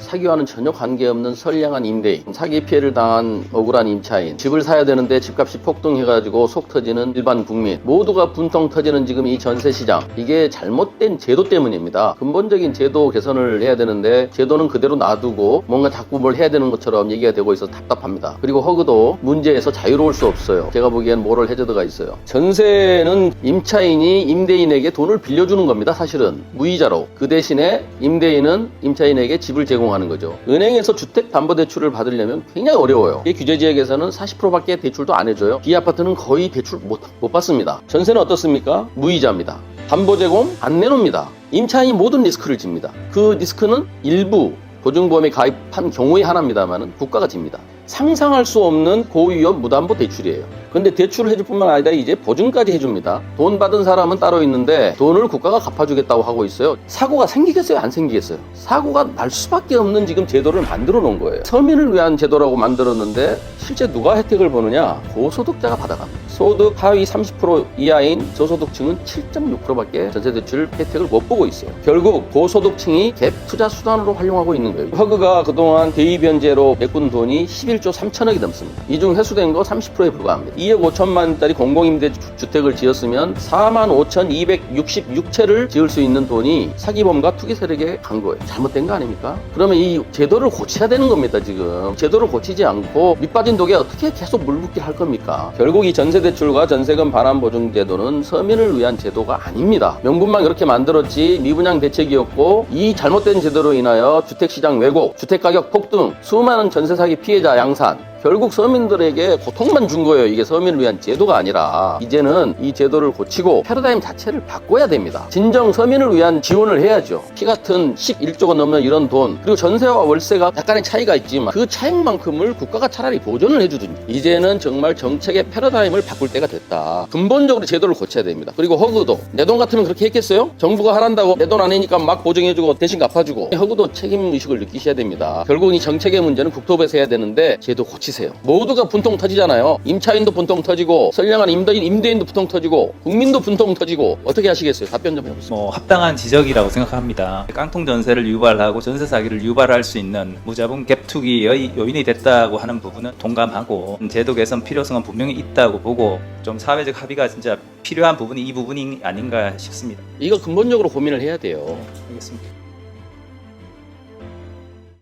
사기와는 전혀 관계없는 선량한 임대인, 사기 피해를 당한 억울한 임차인, 집을 사야 되는데 집값이 폭등해가지고 속 터지는 일반 국민, 모두가 분통 터지는 지금 이 전세시장, 이게 잘못된 제도 때문입니다. 근본적인 제도 개선을 해야 되는데 제도는 그대로 놔두고 뭔가 자꾸 뭘 해야 되는 것처럼 얘기가 되고 있어서 답답합니다. 그리고 허그도 문제에서 자유로울 수 없어요. 제가 보기엔 모럴 해저드가 있어요. 전세는 임차인이 임대인에게 돈을 빌려주는 겁니다. 사실은 무이자로. 그 대신에 임대인은 임차인에게 집을 제공하는 거죠. 은행에서 주택담보대출을 받으려면 굉장히 어려워요. 이 규제지역에서는 40%밖에 대출도 안 해줘요. B아파트는 거의 대출 못 받습니다. 전세는 어떻습니까? 무이자입니다. 담보 제공 안 내놓습니다. 임차인이 모든 리스크를 집니다. 그 리스크는 일부 보증보험에 가입한 경우에 하나입니다만 국가가 집니다. 상상할 수 없는 고위험 무담보 대출이에요. 근데 대출을 해줄 뿐만 아니라 이제 보증까지 해줍니다. 돈 받은 사람은 따로 있는데 돈을 국가가 갚아주겠다고 하고 있어요. 사고가 생기겠어요? 안 생기겠어요? 사고가 날 수밖에 없는 지금 제도를 만들어 놓은 거예요. 서민을 위한 제도라고 만들었는데 실제 누가 혜택을 보느냐? 고소득자가 받아갑니다. 소득 하위 30% 이하인 저소득층은 7.6%밖에 전세대출 혜택을 못 보고 있어요. 결국 고소득층이 갭 투자 수단으로 활용하고 있는 거예요. 허그가 그동안 대입연재로 메꾼 돈이 11조 3천억이 넘습니다. 이 중 회수된 거 30%에 불과합니다. 2억 5천만 원짜리 공공임대주택을 지었으면 4만 5,266채를 지을 수 있는 돈이 사기범과 투기 세력에 간 거예요. 잘못된 거 아닙니까? 그러면 이 제도를 고쳐야 되는 겁니다. 지금 제도를 고치지 않고 밑빠진 독에 어떻게 계속 물붓기 할 겁니까? 결국 이 전세대출과 전세금 반환보증제도는 서민을 위한 제도가 아닙니다. 명분만 그렇게 만들었지 미분양 대책이었고, 이 잘못된 제도로 인하여 주택시장 왜곡, 주택가격 폭등, 수많은 전세사기 피해자 양산, 결국 서민들에게 고통만 준 거예요. 이게 서민을 위한 제도가 아니라 이제는 이 제도를 고치고 패러다임 자체를 바꿔야 됩니다. 진정 서민을 위한 지원을 해야죠. 피 같은 11조가 넘는 이런 돈, 그리고 전세와 월세가 약간의 차이가 있지만 그 차익만큼을 국가가 차라리 보전을 해주든지, 이제는 정말 정책의 패러다임을 바꿀 때가 됐다. 근본적으로 제도를 고쳐야 됩니다. 그리고 허그도 내 돈 같으면 그렇게 했겠어요? 정부가 하란다고 내 돈 아니니까 막 보증해주고 대신 갚아주고, 허그도 책임의식을 느끼셔야 됩니다. 결국 이 정책의 문제는 국토부에서 해야 되는데 제도 고치세요. 모두가 분통 터지잖아요. 임차인도 분통 터지고, 선량한 임대인도 분통 터지고, 국민도 분통 터지고. 어떻게 하시겠어요? 답변 좀 해보세요. 합당한 지적이라고 생각합니다. 깡통 전세를 유발하고 전세 사기를 유발할 수 있는 무자본 갭투기의 요인이 됐다고 하는 부분은 동감하고, 제도 개선 필요성은 분명히 있다고 보고, 좀 사회적 합의가 진짜 필요한 부분이 이 부분이 아닌가 싶습니다. 이거 근본적으로 고민을 해야 돼요. 알겠습니다.